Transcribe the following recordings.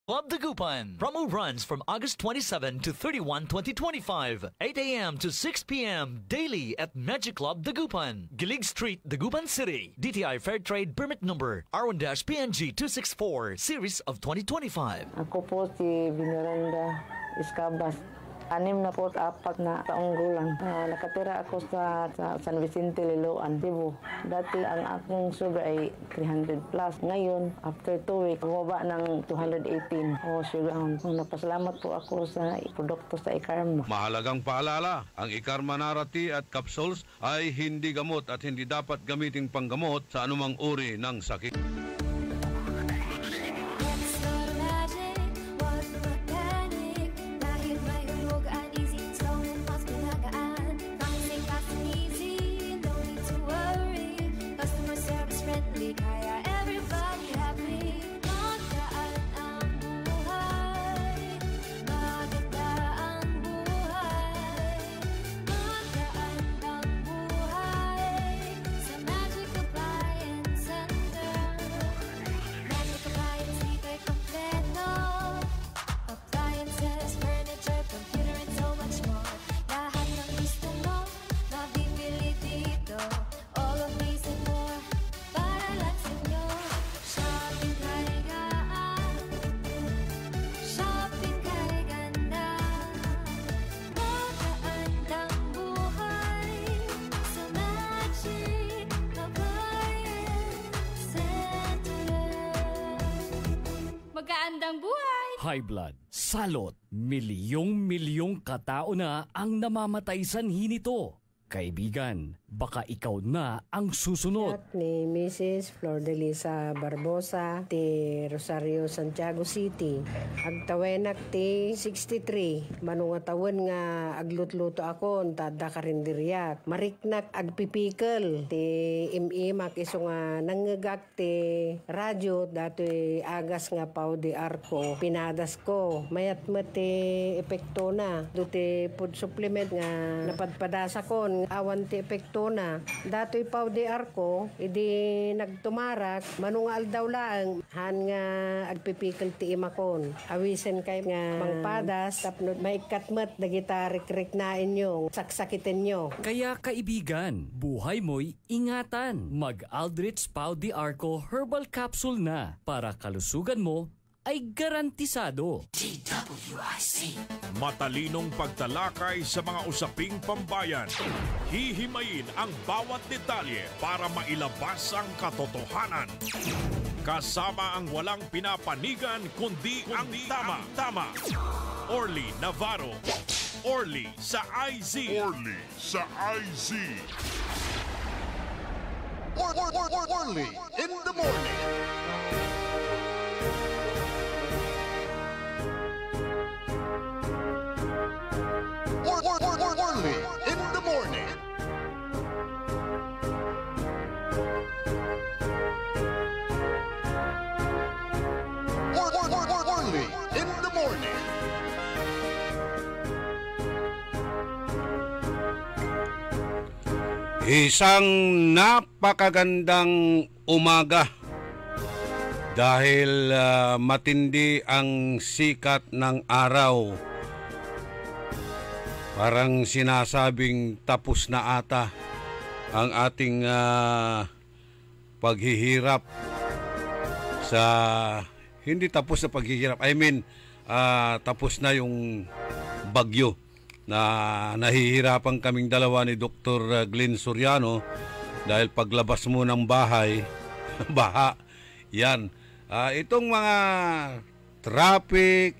Club Dagupan. Promo runs from August 27 to 31, 2025. 8 a.m. to 6 p.m. daily at Magic Club Dagupan. Gilig Street, Dagupan City. DTI Fair Trade Permit Number R1-PNG 264 Series of 2025. Ako po si Vinorenda Iscabas. 64 na taong gulang. Nakatira ako sa San Vicente, Liloan, Cebu. Dati ang akong sugar ay 300 plus. Ngayon, after 2 weeks, bumaba ng 218. Sugar. Napasalamat po ako sa produkto sa Ikarma. Mahalagang paalala, ang Ikarma Narati at capsules ay hindi gamot at hindi dapat gamiting panggamot sa anumang uri ng sakit. Magandang buhay! High blood, salot, milyong-milyong katao na ang namamatay sanhi nito. Kaibigan, baka ikaw na ang susunod. At ni Mrs. Flor de Lisa Barbosa, ti Rosario, Santiago City. Agtawenak ti 63. Manungatawan nga aglutluto ako, tada karinderyak. Mariknak agpipikal, ti imimak iso nga nanggagak ti radyo, dato'y agas nga pao di arko. Pinadas ko, mayat mo ti epekto na. Do'ti food supplement nga napadpadasa ko, awan ti epekto na. Dato'y pao di arko, idi nagtumarak, manungal daw lang, han nga agpipikal ti imakon. Awisen kay nga mangpadas, tapno maikatmat, dagita rik-rik na inyo, saksakitin nyo. Kaya kaibigan, buhay mo'y ingatan. Mag-Aldrich Pau di Arco Herbal Capsule na para kalusugan mo ay garantisado. DWIC. Matalinong pagtalakay sa mga usaping pambayan. Hihimayin ang bawat detalye para mailabas ang katotohanan. Kasama ang walang pinapanigan kundi ang tama. Orly Navarro. Orly sa IZ. Orly sa IZ. Orly in the morning. Orly in the morning. Orly in the morning. Isang napakagandang umaga dahil matindi ang sikat ng araw. Parang sinasabing tapos na ata ang ating paghihirap sa hindi tapos na paghihirap. I mean, tapos na yung bagyo na nahihirapan kaming dalawa ni Dr. Glenn Soriano dahil paglabas mo ng bahay, baha. Yan. Itong mga traffic,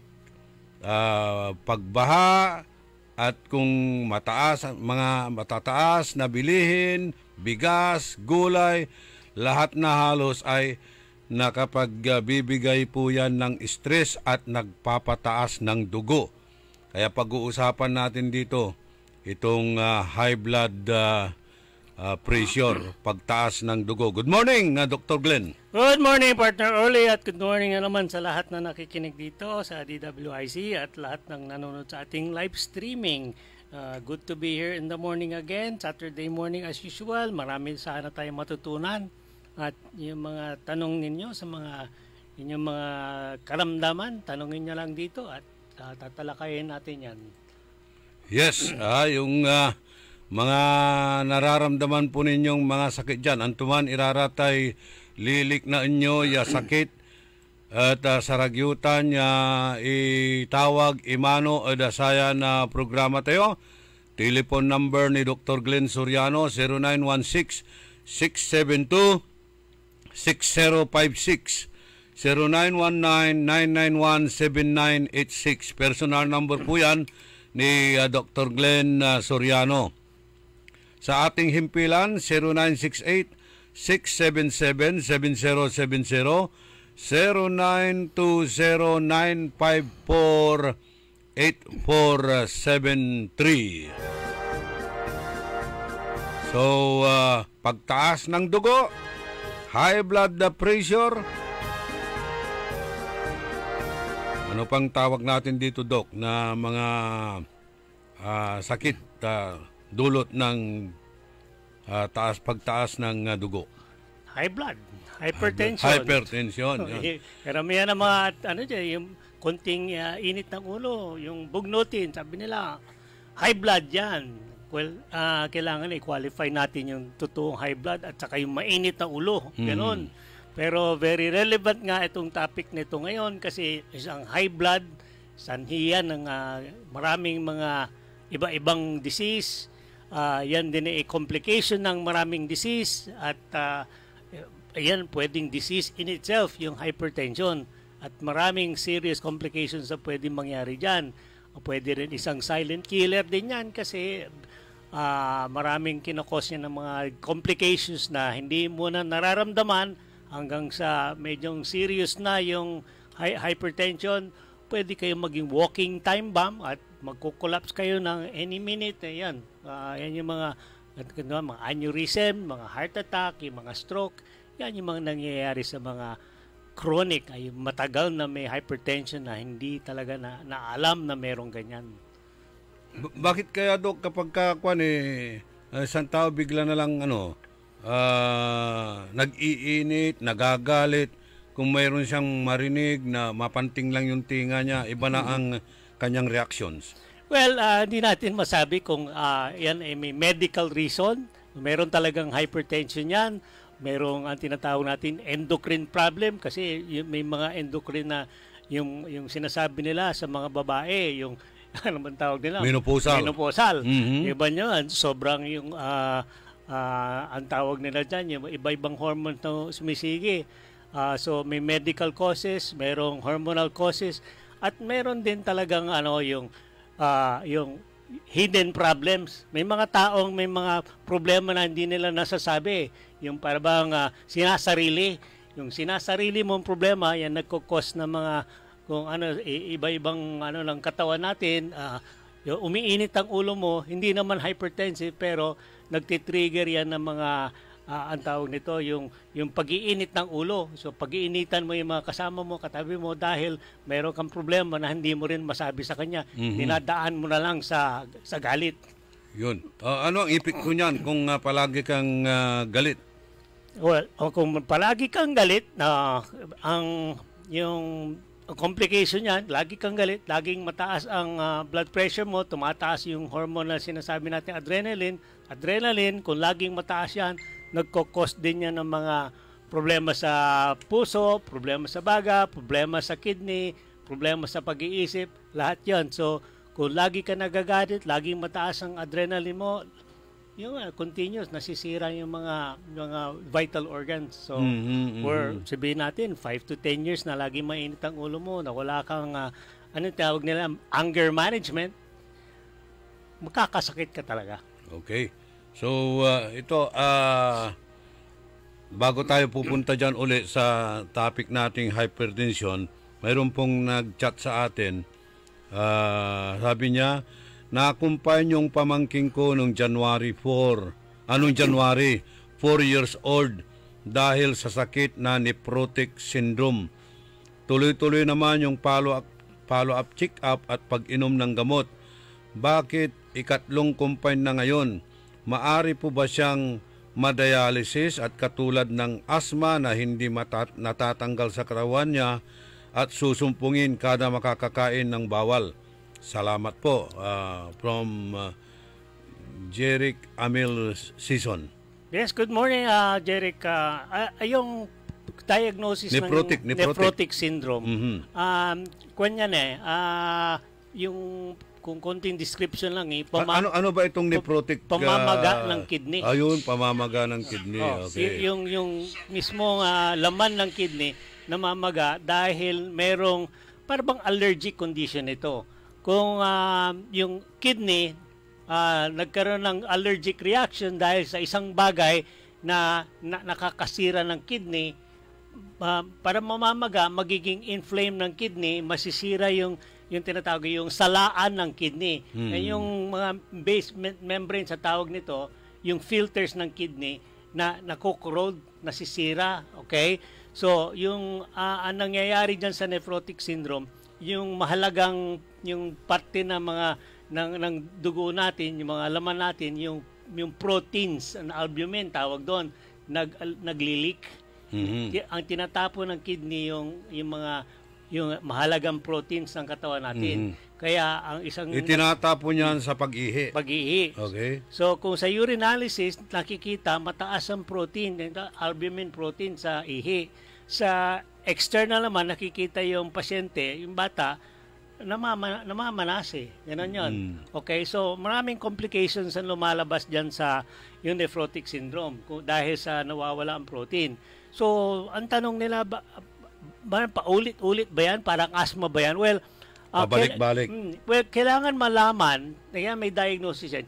pagbaha, at kung mga matataas na bilihin, bigas, gulay, lahat na halos ay nakapagbibigay po yan ng stress at nagpapataas ng dugo. Kaya pag-uusapan natin dito, itong high blood pressure, pagtaas ng dugo. Good morning, Dr. Glenn. Good morning, Partner Orly, at good morning naman sa lahat na nakikinig dito sa DWIC at lahat ng nanonood sa ating live streaming. Good to be here in the morning again, Saturday morning as usual. Marami sana tayong matutunan at yung mga tanong ninyo sa mga inyong mga karamdaman, tanungin nyo lang dito at tatalakayin natin yan. Yes, yung mga nararamdaman po ninyong mga sakit dyan, antuman iraratay lilik na inyo ya sakit at saragyutan ya itawag imano adasaya na programa tayo. Telephone number ni Dr. Glenn Soriano 0916-672-6056 0919-991-7986. Personal number po yan ni Dr. Glenn Soriano. Sa ating himpilan 0968-677-7070 0920-954-8473. So, pagtaas ng dugo, high blood pressure, ano pang tawag natin dito, Doc, na mga sakit dulot ng pagtaas ng dugo? High blood, hypertension. Hypertension. Karamihan ng mga, yung konting init ng ulo, yung bugnutin, sabi nila, high blood yan. Well, kailangan i-qualify natin yung totoong high blood at saka yung mainit na ulo. Ganon. Pero very relevant nga itong topic nito ngayon kasi isang high blood, sanhi yan ng maraming mga iba-ibang disease. Yan din ay complication ng maraming disease at yan pwedeng disease in itself, yung hypertension. At maraming serious complications na pwedeng mangyari dyan. Pwede rin isang silent killer din yan kasi maraming kinakos niya ng mga complications na hindi mo na nararamdaman hanggang sa medyong serious na yung hypertension. Pwede kayong maging walking time bomb at magkukollapse kayo ng any minute. Yan yung mga aneurysm, mga heart attack, yung mga stroke. Yan yung mga nangyayari sa mga chronic, ay matagal na may hypertension na hindi talaga na alam na merong ganyan. Bakit kaya, Dok, kapag isang tao bigla na lang nag-iinit, nagagalit, kung mayroon siyang marinig na mapanting lang yung tinga niya, iba na ang kanyang reactions? Well, hindi natin masabi kung yan ay may medical reason. Meron talagang hypertension yan. Merong ang tinatawag natin endocrine problem kasi may mga endocrine na yung sinasabi nila sa mga babae, yung ano man tawag nila? Menopausal. Iba nyo, sobrang yung ang tawag nila dyan, yung iba-ibang hormones na sumisigi. So may medical causes, merong hormonal causes, at meron din talagang yung hidden problems. May mga taong may mga problema na hindi nila nasasabi. Yung parang sinasarili. Yung sinasarili mong problema, yan nagkukos ng mga kung iba-ibang ng katawan natin. Yung umiinit ang ulo mo, hindi naman hypertensive pero nagtitrigger yan ng mga ang tawag nito yung pag-iinit ng ulo. So pag-iinitan mo yung mga kasama mo, katabi mo dahil mayroon kang problema na hindi mo rin masabi sa kanya. Dinadaan mo na lang sa galit. Yun. Ano ang epekto niyan kung palagi kang galit? Well, kung palagi kang galit, yung complication yan, lagi kang galit, laging mataas ang blood pressure mo, tumataas yung hormone na sinasabi natin adrenaline. Adrenaline, kung laging mataas yan, nagkukos din yan ng mga problema sa puso, problema sa baga, problema sa kidney, problema sa pag-iisip, lahat yan. So, kung lagi ka nagagalit, laging mataas ang adrenaline mo, yung continuous, nasisira yung mga vital organs. So, or sabihin natin, 5 to 10 years na laging mainit ang ulo mo, na wala kang, tawag nila, anger management, makakasakit ka talaga. Okay. So, ito, bago tayo pupunta dyan ulit sa topic nating hypertension, mayroon pong nag-chat sa atin. Sabi niya, na-accompany yung pamangking ko noong January 4. Anong January? 4 years old dahil sa sakit na nephrotic syndrome. Tuloy-tuloy naman yung follow-up check-up at pag-inom ng gamot. Bakit ikatlong kumpanya na ngayon? Maari po ba siyang madialysis at katulad ng asma na hindi natatanggal sa katawan niya at susumpungin kada makakakain ng bawal. Salamat po. From Jeric Amil Season. Yes, good morning, Jeric. Yung diagnosis nephrotic syndrome. Kanya yung kung konting description lang ano ba itong nephrotic pamamaga ng kidney. Ayun, pamamaga ng kidney. Okay. Yung mismong laman ng kidney namamaga dahil merong parang allergic condition ito. Kung yung kidney nagkaroon ng allergic reaction dahil sa isang bagay na nakakasira ng kidney, para mamamaga, magiging inflame ng kidney, masisira yung tinatawag yung salaan ng kidney. Yung mga base membrane sa tawag nito, yung filters ng kidney na nakokorrode, nasisira, okay? So, yung ang nangyayari diyan sa nephrotic syndrome, yung mahalagang yung parte ng mga ng dugo natin, yung mga laman natin, yung proteins, ang albumin tawag doon, naglilik. Ang tinatapon ng kidney yung mahalagang proteins ng katawan natin. Kaya ang isang itinatapon niyan sa pag-ihi. Okay. So kung sa urinalysis nakikita mataas ang protein, albumin protein sa ihi. Sa external naman nakikita yung pasyente, yung bata namamanase. Ganun 'yon. Okay? So maraming complications ang lumalabas diyan sa yung nephrotic syndrome dahil sa nawawala ang protein. So, ang tanong nila, paulit-ulit ba yan? Parang asthma ba yan? Well, pabalik-balik. Kailangan malaman, kaya may diagnosis yan,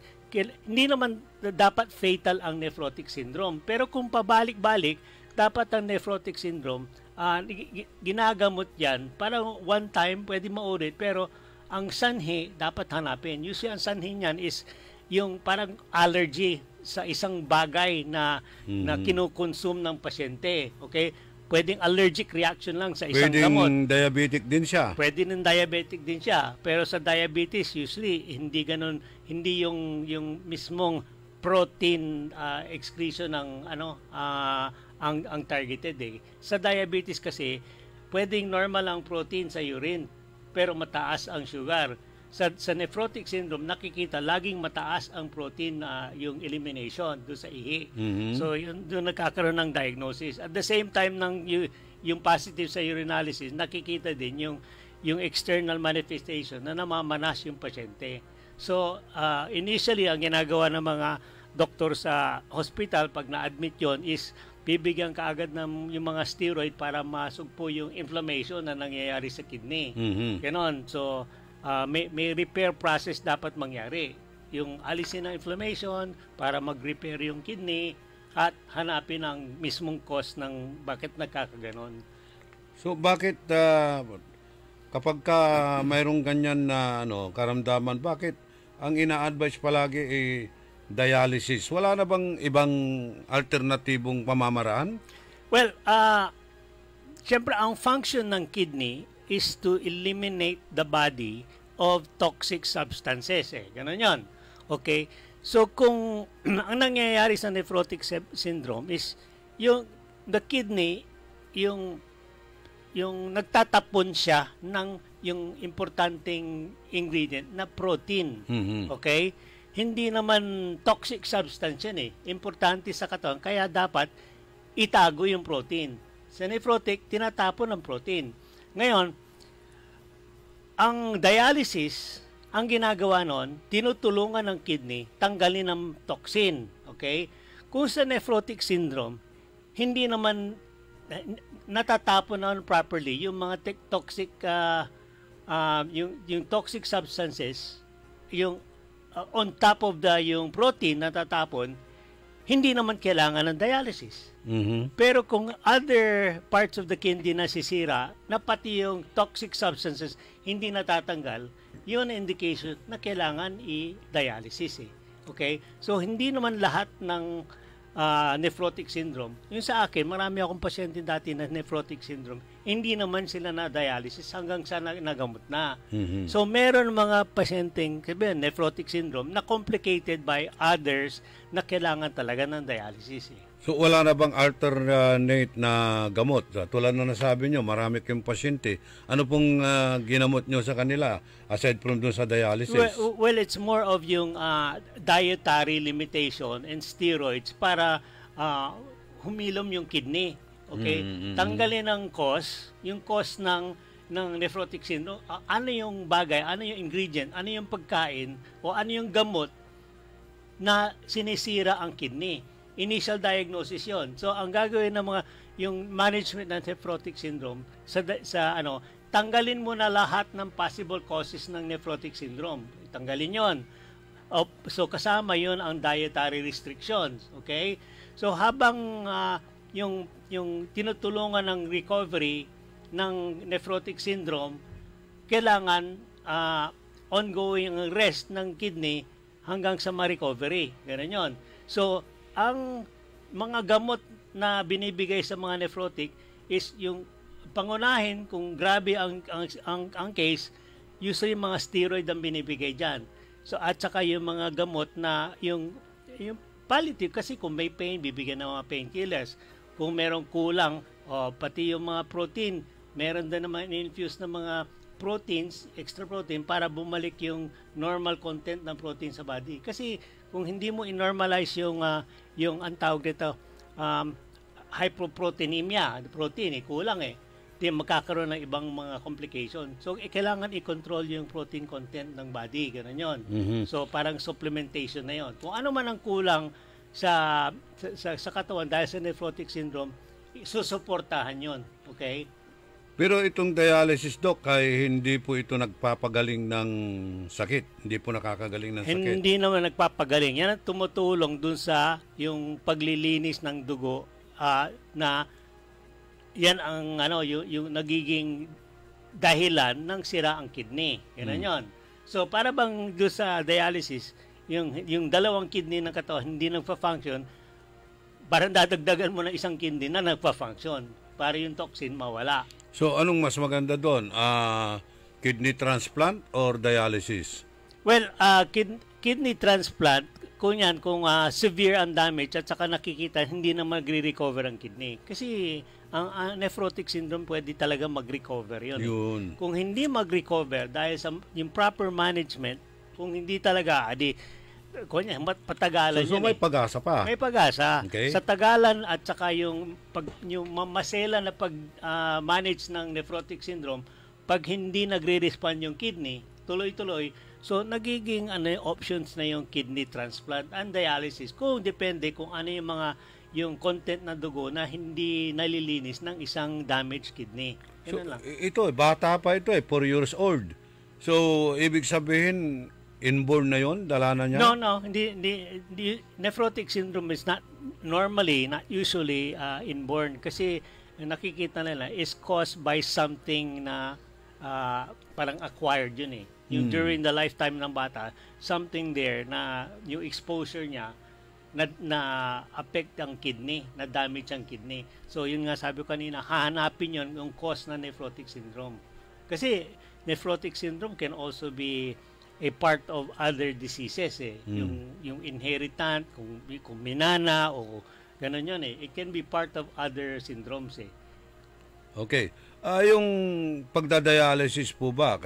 hindi naman dapat fatal ang nephrotic syndrome. Pero kung pabalik-balik, dapat ang nephrotic syndrome, ginagamot yan. Parang one time, pwede maulit, pero ang sanhi, dapat hanapin. Usually, ang sanhi niyan is yung parang allergy sa isang bagay na kinukonsume ng pasyente. Okay? Pwedeng allergic reaction lang sa isang gamot. Pwedeng diabetic din siya. Pwede ng diabetic din siya. Pero sa diabetes, usually, hindi ganun, hindi yung mismong protein excretion ng ang targeted eh. Sa diabetes kasi, pwedeng normal ang protein sa urine, pero mataas ang sugar. Sa nephrotic syndrome, nakikita laging mataas ang protein yung elimination doon sa ihi. So, doon nagkakaroon ng diagnosis. At the same time, yung positive sa urinalysis, nakikita din yung external manifestation na namamanas yung pasyente. So, initially, ang ginagawa ng mga doktor sa hospital, pag na-admit yon is bibigyan kaagad ng yung mga steroid para masugpo yung inflammation na nangyayari sa kidney. Ganon. So, may repair process dapat mangyari. Yung alisin ng inflammation para mag-repair yung kidney at hanapin ang mismong cause ng bakit nagkakaganon. So bakit kapag mayroong ganyan na karamdaman, bakit ang ina-advise palagi dialysis? Wala na bang ibang alternatibong pamamaraan? Well, siyempre ang function ng kidney is to eliminate the body of toxic substances. Ganon yun. Okay? So, kung ang nangyayari sa nephrotic syndrome is the kidney, yung nagtatapon siya ng yung importanteng ingredient na protein. Okay? Hindi naman toxic substance yan eh. Importante sa katawan. Kaya dapat itago yung protein. Sa nephrotic, tinatapon ang protein. Ngayon, ang dialysis, ang ginagawa nun, tinutulungan ng kidney, tanggalin ng toxin. Okay? Kung sa nephrotic syndrome, hindi naman natatapon naman properly yung mga toxic, yung toxic substances, yung on top of yung protein natatapon, hindi naman kailangan ng dialysis. Pero kung other parts of the kidney nasisira, na pati yung toxic substances hindi natatanggal, yun ang indication na kailangan i-dialysis. Okay? So, hindi naman lahat ng nephrotic syndrome. Yung sa akin, marami akong pasyente dati na nephrotic syndrome, hindi naman sila na dialysis hanggang sa nagamot na. So meron mga pasyenteng nephrotic syndrome na complicated by others na kailangan talaga ng dialysis. So wala na bang alternate na gamot? Tulad na nasabi nyo, marami kayong pasyente. Ano pong ginamot nyo sa kanila aside from dun sa dialysis? Well, it's more of yung dietary limitation and steroids para humilom yung kidney. Okay? Tanggalin ang cause, yung cause ng nephrotic syndrome. Ano yung bagay, ano yung ingredient, ano yung pagkain, o ano yung gamot na sinisira ang kidney. Initial diagnosis yon. So, ang gagawin ng yung management ng nephrotic syndrome, tanggalin mo na lahat ng possible causes ng nephrotic syndrome. Tanggalin yon. So, kasama yon ang dietary restrictions. Okay? So, habang yung tinutulungan ng recovery ng nephrotic syndrome, kailangan ongoing ang rest ng kidney hanggang sa ma-recovery. Ganun yun. So, ang mga gamot na binibigay sa mga nephrotic is yung pangunahin kung grabe ang case, usually mga steroid ang binibigay dyan. So, at saka yung mga gamot na yung palliative, kasi kung may pain, bibigyan ng mga painkillers. Kung merong kulang, pati yung mga protein, meron din naman infuse ng mga proteins, extra protein, para bumalik yung normal content ng protein sa body. Kasi kung hindi mo i-normalize yung ang tawag dito, hypoproteinemia, protein, kulang di magkakaroon ng ibang mga complication. So, kailangan i-control yung protein content ng body, gano'n yun. So, parang supplementation na yun. Kung ano man ang kulang sa katawan dahil sa nephrotic syndrome, susuportahan yun. Okay? Pero itong dialysis, Doc, ay hindi po ito nagpapagaling ng sakit. Hindi po nakakagaling ng sakit. Hindi naman nagpapagaling. Yan ang tumutulong dun sa yung paglilinis ng dugo na yan ang yung nagiging dahilan ng sira ang kidney. Yan yun. So para bang doon sa dialysis, yung dalawang kidney ng katawan hindi nagfa-function, parang dadagdagan mo ng isang kidney na nagfa-function para yung toxin mawala. So, anong mas maganda doon? Kidney transplant or dialysis? Well, kidney transplant, kung severe ang damage at saka nakikita, hindi na magre-recover ang kidney. Kasi ang nephrotic syndrome pwede talaga mag-recover yun. Kung hindi mag-recover dahil sa yung proper management, kung hindi talaga, patagalan so may pag-asa pa. May pag-asa. Okay. Sa tagalan at saka yung masela na pag-manage ng nephrotic syndrome, pag hindi nagre-respond yung kidney, tuloy-tuloy, so nagiging options na yung kidney transplant and dialysis. Kung depende kung ano yung content na dugo na hindi nalilinis ng isang damaged kidney. So, ito, bata pa ito 4 years old. So, ibig sabihin, inborn na yon, dala na niya? No, hindi. Nephrotic syndrome is not usually inborn kasi nakikita nila is caused by something na parang acquired yun Yung during the lifetime ng bata, something there na yung exposure niya na affect ang kidney, na damage ang kidney. So yun nga sabi ko kanina, hahanapin yun yung cause na nephrotic syndrome. Kasi nephrotic syndrome can also be a part of other diseases yung inheritant, kung minana o ganun yun it can be part of other syndromes Okay. Yung pagdadialysis po ba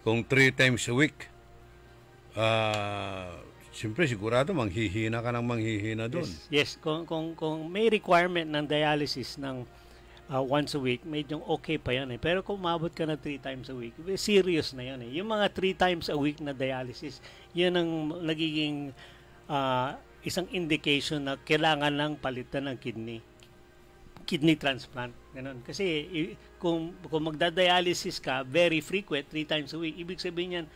kung 3 times a week, siyempre sigurado manghihina ka ng manghihina doon. Yes. Kung may requirement ng dialysis ng once a week, medyo okay pa yan Pero kung umabot ka na 3 times a week, serious na yan Yung mga 3 times a week na dialysis, yan ang nagiging isang indication na kailangan ng palitan ng kidney transplant. Ganun. Kasi kung magdadialysis ka, very frequent, 3 times a week, ibig sabihin yan,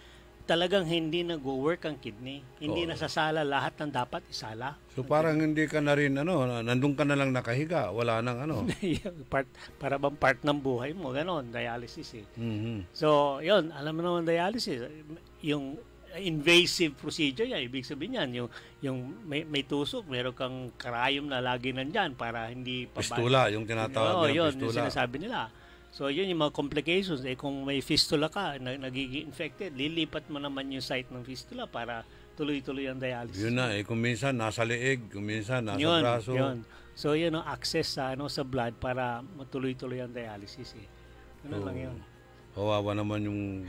talagang hindi nag-work ang kidney. Hindi nasasala lahat ng dapat isala. So parang hindi ka na rin nandun ka na lang nakahiga, wala nang para bang part ng buhay mo, ganon, dialysis So, yun, alam mo naman dialysis, yung invasive procedure yan. Ibig sabihin yan, yung may tusok, meron kang karayom na lagi nandyan para hindi Pistula, yung tinatawag yun, pistula. yung sinasabi nila. So, yun yung mga complications. Kung may fistula ka, nagiging infected, lilipat mo naman yung site ng fistula para tuloy-tuloy ang dialysis. Yun na, kung minsan nasa leeg, kung minsan nasa braso. Yun. So, yun ang access sa blood para matuloy-tuloy ang dialysis. Ano lang yun. Kawawa naman yung...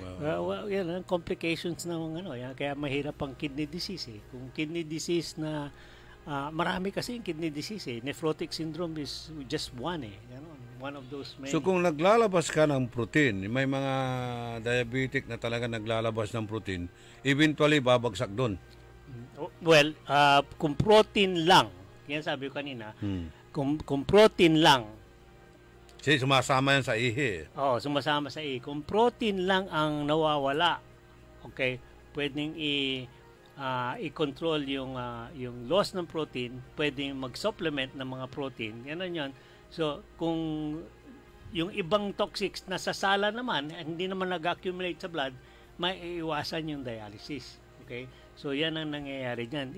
yan ang complications ng yan. Kaya mahirap ang kidney disease. Kung kidney disease na... marami kasi yung kidney disease. Nephrotic syndrome is just one. One of those many. So kung naglalabas ka ng protein, may mga diabetic na talaga naglalabas ng protein, eventually babagsak doon. Well, kung protein lang, yan sabi ko kanina, kung protein lang, kasi sumasama yan sa ihi. Oo, sumasama sa ihi. Kung protein lang ang nawawala, okay, pwedeng i-control yung loss ng protein, pwedeng mag-supplement ng mga protein. Yan. So, kung yung ibang toxics na sasala naman, hindi naman nag-accumulate sa blood, may iwasan yung dialysis. Okay? So, yan ang nangyayari dyan.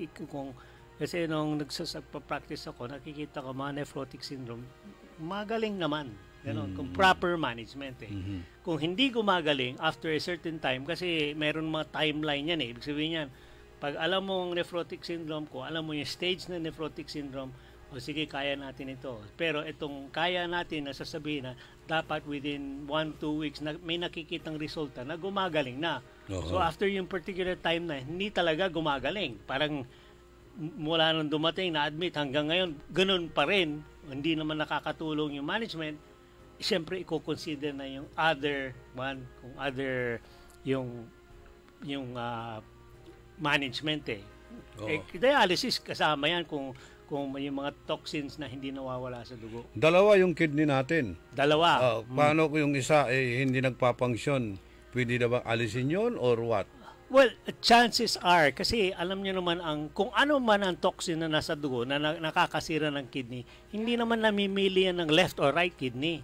Kasi nung nagpa-practice ako, nakikita ko mga nephrotic syndrome, magaling naman. Kung proper management. Kung hindi gumagaling, after a certain time, kasi meron mga timeline yan. Ibig sabihin yan, pag alam mo ang nephrotic syndrome, kung alam mo yung stage na nephrotic syndrome, o sige, kaya natin ito. Pero itong kaya natin, nasasabihin na dapat within 1-2 weeks na may nakikitang resulta na gumagaling na. So after yung particular time na hindi talaga gumagaling, parang mula nung dumating na-admit hanggang ngayon, ganun pa rin, hindi naman nakakatulong yung management, siyempre i-consider na yung other one, kung other yung management dialysis kasama yan kung may mga toxins na hindi nawawala sa dugo. Dalawa yung kidney natin. Dalawa. Paano kung yung isa hindi nagpapunction? Pwede na ba alisin yun or what? Well, chances are, kasi alam nyo naman kung ano man ang toxin na nasa dugo na nakakasira ng kidney, hindi naman namimili yan ng left or right kidney.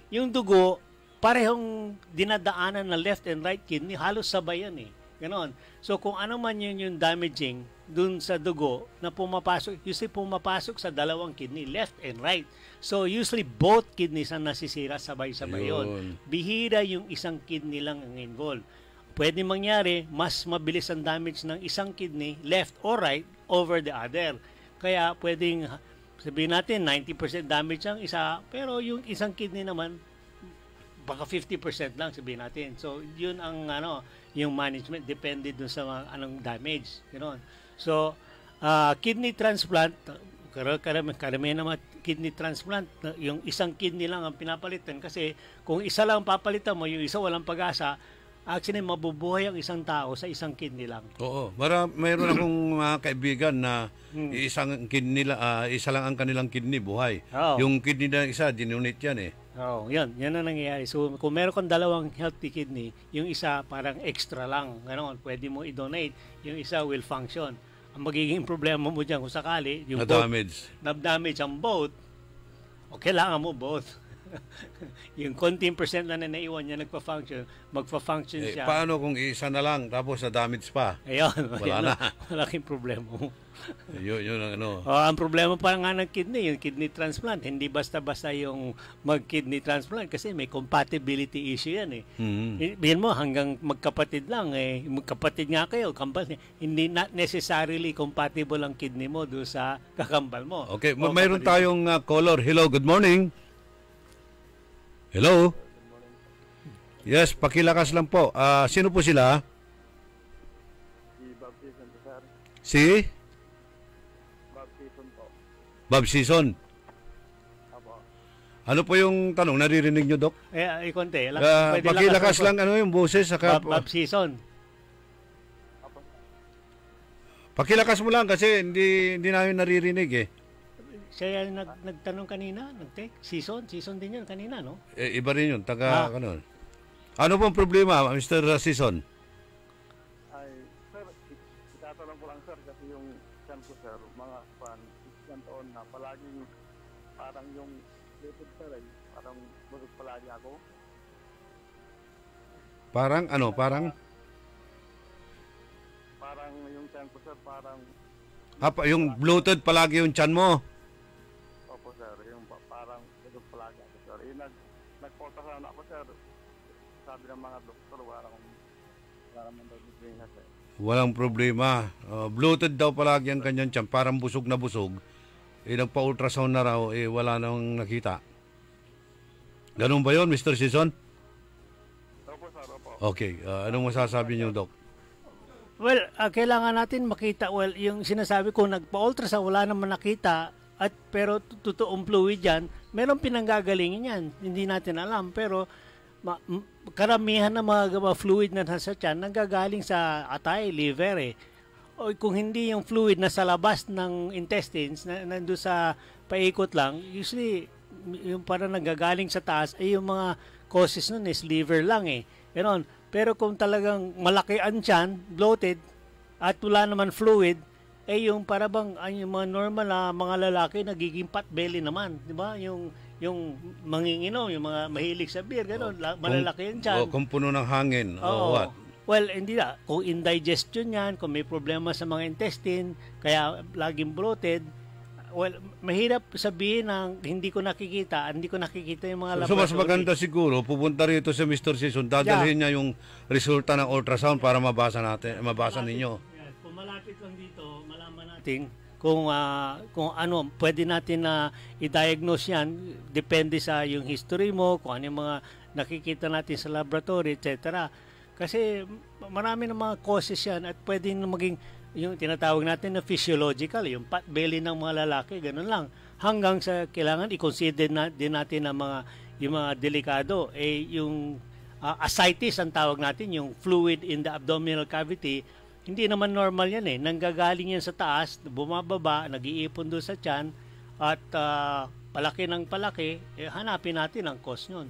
Yung dugo, parehong dinadaanan ng left and right kidney, halos sabay yan Ganon. So kung ano man yun yung damaging dun sa dugo na usually pumapasok sa dalawang kidney, left and right. So usually both kidneys ang nasisira, sabay-sabay yun. Bihira yung isang kidney lang ang involved. Pwede mangyari, mas mabilis ang damage ng isang kidney, left or right, over the other. Kaya pwedeng sabihin natin 90% damage ang isa, pero yung isang kidney naman baka 50% lang sabihin natin. So yun ang yung management depende dun sa anong damage, So kidney transplant, karamihan naman kidney transplant, yung isang kidney lang ang pinapalitan kasi kung isa lang papalitan mo, yung isa walang pag-asa, actually mabubuhay ang isang tao sa isang kidney lang. Oo. Mayroon akong mga kaibigan na isang kidney isa lang ang kanilang kidney buhay. Yung kidney na isa dinonate yan yan ang nangyayari. So kung meron kang dalawang healthy kidney, yung isa parang extra lang, pwede mo i-donate, yung isa will function. Ang magiging problema mo diyan kung sakali yung na-damage ang both, kailangan mo both. Yung konting percent na naiwan niya magpa-function siya. Paano kung isa na lang tapos na-damage pa? Ayun, wala na. Malaking problema mo. Yun ang ang problema pa nga ng kidney, yung kidney transplant. Hindi basta-basta yung mag-kidney transplant kasi may compatibility issue yan Bihin mo, hanggang magkapatid lang magkapatid nga kayo, kambal. Hindi not necessarily compatible ang kidney mo doon sa kakambal mo. Okay, mayroon tayong caller. Hello, good morning. Hello? Yes, pakilakas lang po. Sino po sila? Si Bob Season po, sir. Si? Bob Season po. Bob Season? Apo. Ano po yung tanong? Naririnig nyo, Dok? Konti. Pakilakas lang yung boses. Bob Season. Apo. Pakilakas mo lang kasi hindi namin naririnig Siya nagtanong kanina, Season din yan kanina, no? Iba rin yun, Ano pong problema, Mr. Season? Ay, sir, itatanong ko lang, sir, kasi yung chan ko, sir, mga isang taon na palaging parang yung lipid, sir, parang busog palagi ako. Parang? tiyan ko, sir, parang... Yung bloated palagi yung tiyan mo. Opo, sir. Yung parang ganun palagi ako, sir. Nag-ultrasound ako, sir. Sabi ng mga doktor, wala naman daw problema, sir. Walang problema. Bloated daw palagi ang kanyang tiyan. Parang busog na busog. Nagpa-ultrasound na raw, wala nang nakita. Ganun ba yun, Mr. Sison? Opo, sir. Opo. Okay. Anong masasabi niyo, Doc? Well, kailangan natin makita, yung sinasabi ko, nagpa-ultrasound, wala naman nakita, pero totoong fluid yan, meron pinanggagalingin yan. Hindi natin alam, pero karamihan ng mga fluid na nasa tiyan, nanggagaling sa atay, liver eh. O kung hindi yung fluid na sa labas ng intestines, nandun sa paikot lang, usually, yung parang nanggagaling sa taas, ay yung mga causes nun is liver lang eh. Ganon. Pero kung talagang malaki ang tiyan, bloated, at wala naman fluid, yung parabang yung mga normal na mga lalaki nagiging pot belly naman, di ba? Yung manginginom, yung mga mahilig sa beer, gano'n, malalaki ang tiyan. Kung puno ng hangin, what? Well, hindi na. Kung indigestion yan, kung may problema sa mga intestine, kaya laging bloated, well, mahirap sabihin na hindi ko nakikita yung mga laboratory. So, mas maganda siguro, pupunta rito sa Mr. Sison, dadalhin niya yung resulta ng ultrasound para mabasa ninyo. Yes. Kung malapit lang dito, malaman natin kung ano, pwede natin na i-diagnose yan, depende sa yung history mo, kung ano yung mga nakikita natin sa laboratory, etc. Kasi marami ng mga causes yan at pwede na maging yung tinatawag natin na physiological, yung pot belly ng mga lalaki, ganun lang. Hanggang sa kailangan i-consider din natin ang yung mga delikado. Yung ascites ang tawag natin, yung fluid in the abdominal cavity, hindi naman normal yan eh. Nanggagaling yan sa taas, bumababa, nag-iipon doon sa tiyan, at palaki ng palaki, hanapin natin ang cause nyon.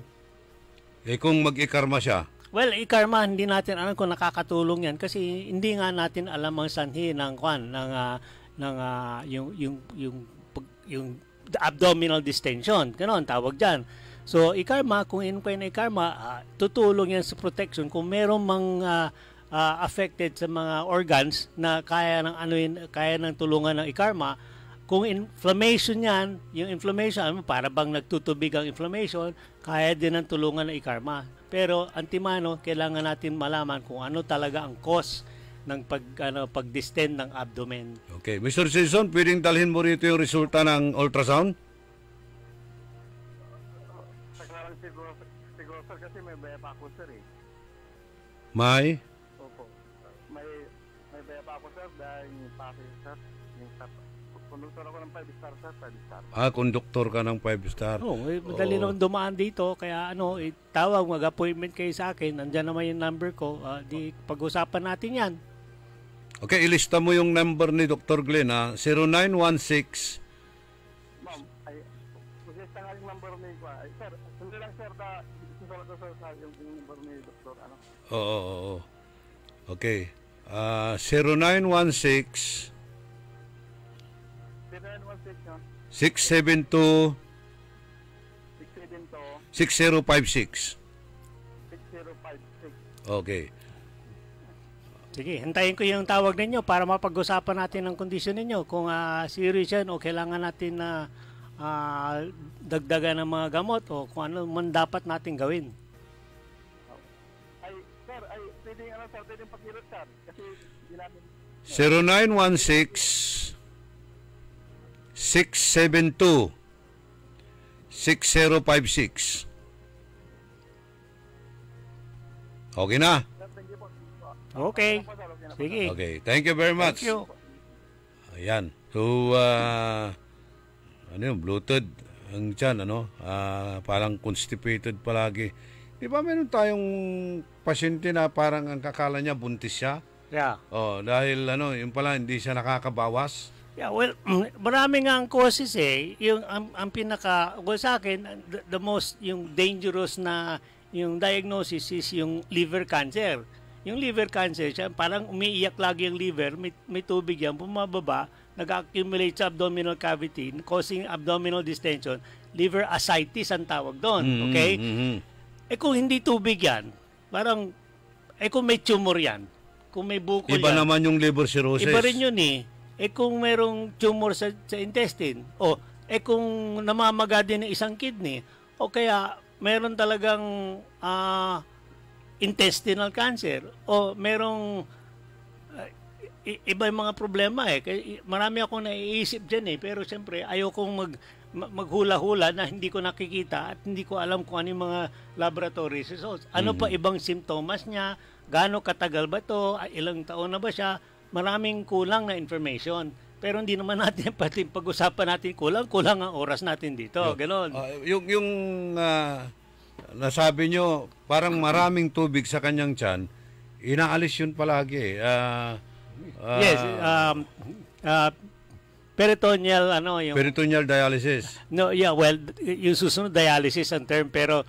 Kung mag-ikarma siya? Well, ikarma, hindi natin alam kung nakakatulong yan kasi hindi nga natin alam ang sanhi ng yung abdominal distension. Ganon, tawag dyan. So, ikarma, kung in-queen na ikarma, tutulong yan sa protection. Kung meron mang affected sa mga organs na kaya ng tulungan ng ikarma, kung inflammation yan, yung inflammation, para bang nagtutubig ang inflammation, kaya din ng tulungan ng ikarma. Pero antimano, kailangan natin malaman kung ano talaga ang cause ng pag-distend ng abdomen. Okay. Mr. Sison, pwedeng dalhin mo rito yung resulta ng ultrasound? Saklarang siguro sir, kasi may baya pa ako, sir eh. May? Opo. May baya pa ako, sir, dahil yung pati, sir. Konduktor ako ng 5-star, sir, 5-star. Konduktor ka ng 5-star. Madali naman dumaan dito, kaya tawag, mag-appointment kayo sa akin, nandiyan naman yung number ko, pag-usapan natin yan. Okay, ilista mo yung number ni Dr. Glenn, 0916. Ma'am, mag-ilista nga yung number ni ko. Sir, hindi lang, sir, yung number ni Dr. Oo. Okay. 0916 672 6056. Okay. Sige, hintayin ko yung tawag ninyo para mapag-usapan natin ang kondisyon ninyo. Kung serious yan o kailangan natin na dagdagan ng mga gamot o kung ano man dapat natin gawin. Pwedeng pag-irot, sir. Kasi hindi namin... 0916 672 6056. Okay na? Okay. Sige. Okay. Thank you very much. Thank you. Ayan. So, bloated ang tiyan, parang constipated palagi. Di ba meron tayong pasyente na parang ang kakala niya buntis siya? Yeah. Dahil yung pala hindi siya nakakabawas. Yeah, well, marami nga ang causes eh. Yung ang sa akin, the most yung dangerous na yung diagnosis is yung liver cancer. Yung liver cancer, siya parang umiiyak lagi yung liver, may tubig yan, bumababa, nag-accumulate sa abdominal cavity, causing abdominal distension, liver ascites ang tawag doon, okay? Kung hindi tubig yan, parang kung may tumor yan, kung may bukol Iba yan, naman yung liver cirrhosis. iba rin yun eh. Kung merong tumor sa intestine, kung namamaga din ng isang kidney, o kaya meron talagang intestinal cancer, o merong iba yung mga problema marami akong naiisip dyan pero siyempre ayokong maghula-hula na hindi ko nakikita at hindi ko alam kung ano yung mga laboratory results. Ano pa ibang simptomas niya, gaano katagal ba to, ilang taon na ba siya, maraming kulang na information. Pero hindi naman natin pati pag-usapan natin kulang ang oras natin dito. Ganon. Yung nasabi nyo, parang maraming tubig sa kanyang tiyan, inaalis yun palagi. Yes, peritoneal yung peritoneal dialysis. No, yeah, well, yung susunod dialysis ang term, pero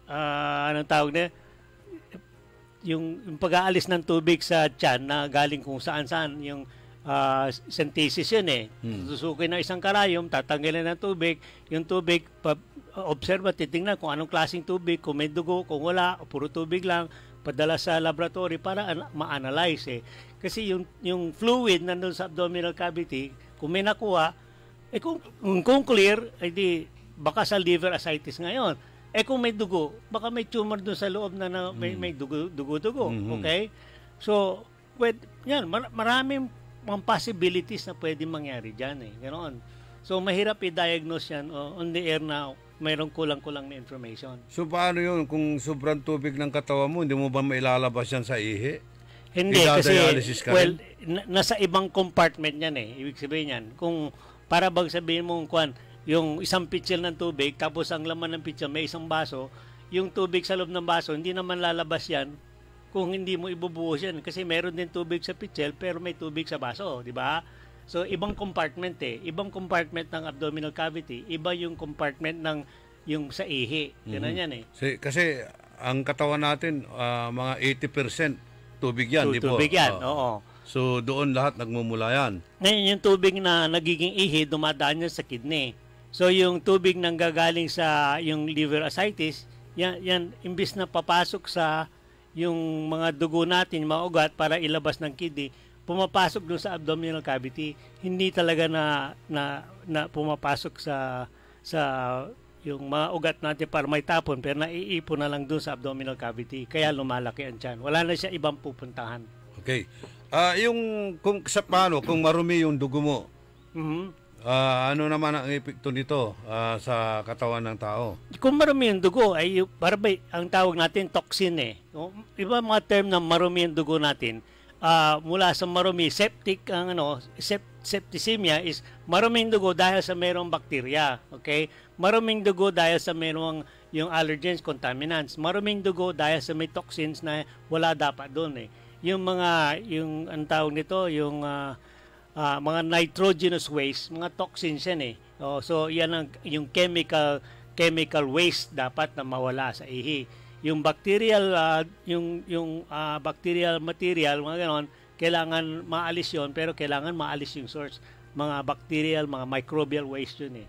anong tawag na? Yung pag-aalis ng tubig sa tiyan na galing kung saan-saan, yung synthesis yun Susukin ng isang karayom, tatanggalin ng tubig, yung tubig observe, titingnan kung anong klaseng tubig, kung may dugo, kung wala, o puro tubig lang, padala sa laboratory para ma-analyze Kasi yung fluid nandun sa abdominal cavity, kung may nakuha, kung clear, di baka sa liver ascites ngayon. Kung may dugo, baka may tumor dun sa loob na may dugo-dugo. Okay? So, yan, maraming mga possibilities na pwede mangyari dyan Ganon. So, mahirap i-diagnose yan on the air na mayroong kulang-kulang na information. So, paano yun? Kung sobrang tubig ng katawan mo, hindi mo ba mailalabas yan sa ihi? Hindi, kasi, nasa ibang compartment yan Ibig sabihin yan, kung para bang sabihin mo, yung isang pitsil ng tubig, tapos ang laman ng pitsil, may isang baso, yung tubig sa loob ng baso, hindi naman lalabas yan kung hindi mo ibubuhos yan. Kasi meron din tubig sa pitsil, pero may tubig sa baso, di ba? So, ibang compartment Ibang compartment ng abdominal cavity, iba yung compartment ng yung sa ihi. Ganun yan Kasi ang katawan natin, mga 80% tubig yan, di po? Tubig yan, oo. So, doon lahat nagmumula yan. Ngayon, yung tubig na nagiging ihi, dumadaan yan sa kidney. So, yung tubig nang gagaling sa yung liver ascites, yan imbis na papasok sa yung mga dugo natin, mga ugat para ilabas ng kidney, pumapasok doon sa abdominal cavity. Hindi talaga na pumapasok sa yung mga ugat natin para may tapon, pero naiipon na lang doon sa abdominal cavity. Kaya lumalaki ang tiyan. Wala na siya ibang pupuntahan. Okay. Kung marumi yung dugo mo, ano naman ang epekto nito sa katawan ng tao? Kung marumi yung dugo, ang tawag natin toxin Iba mga term na marumi yung dugo natin. Mula sa marumi, septicemia is maruming dugo dahil sa mayroong bakterya. Okay? Maruming dugo dahil sa mayroong yung allergens, contaminants. Maruming dugo dahil sa may toxins na wala dapat doon Yung ang tawag nito, yung mga nitrogenous waste, mga toxins yan so yan yung chemical waste dapat na mawala sa ihi. Yung bacterial bacterial material, mga ganon, kailangan maalis yon, pero kailangan maalis yung source. Mga bacterial, mga microbial waste yun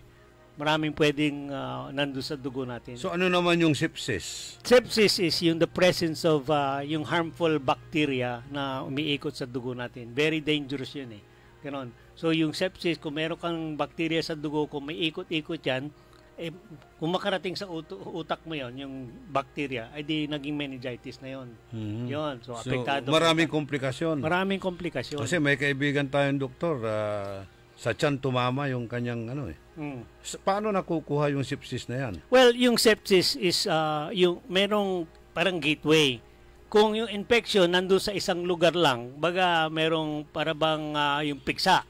Maraming pwedeng nandun sa dugo natin. So ano naman yung sepsis? Sepsis is the presence of yung harmful bacteria na umiikot sa dugo natin. Very dangerous yun Ganon. So yung sepsis, kung meron kang bacteria sa dugo, kung may ikot-ikot yan, kung makarating sa utak mo yon, yung bacteria, di naging meningitis na yon. Yon. So apektado. Maraming komplikasyon. Maraming komplikasyon. Kasi may kaibigan tayong doktor, sa tiyan tumama yung kanyang Paano nakukuha yung sepsis na yan? Well, yung sepsis is yung merong parang gateway. Kung yung infection nandun sa isang lugar lang, baga merong parabang yung piksa.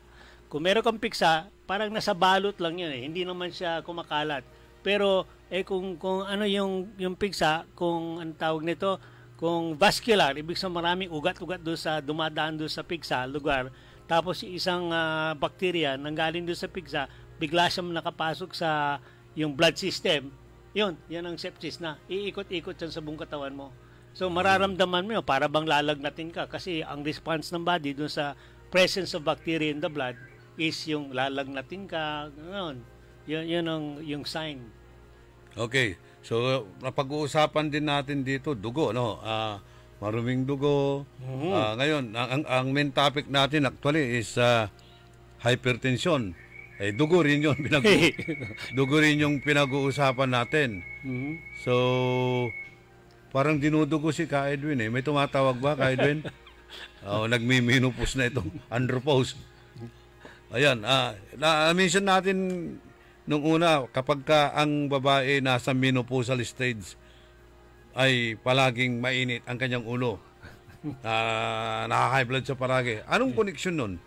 Kung meron kang piksa, parang nasa balot lang yun Hindi naman siya kumakalat. Pero kung ano yung piksa, kung ang tawag nito, kung vascular, ibig sabihin maraming ugat-ugat doon sa dumadaan doon sa piksa lugar. Tapos isang bacteria nanggaling doon sa piksa, bigla siyang nakapasok sa yung blood system. Yan ang sepsis na. Iikot-ikot yan sa buong katawan mo. So mararamdaman mo para bang lalagnatin ka kasi ang response ng body doon sa presence of bacteria in the blood is yung lalagnatin ka, gano'n. Yun ang yung sign. Okay. So napag-uusapan din natin dito dugo, no? maruming dugo. Ngayon, ang main topic natin actually is hypertension. Dugo rin yun. Dugo rin yung pinag-uusapan natin. So, parang dinudugo si Ka Edwin May tumatawag ba, Ka Edwin? Nagmiminupos na itong andropause. Ayan, na-mention natin nung una, kapag ang babae nasa menopausal stage, ay palaging mainit ang kanyang ulo. Nakaka-high blood siya palagi. Anong connection nun?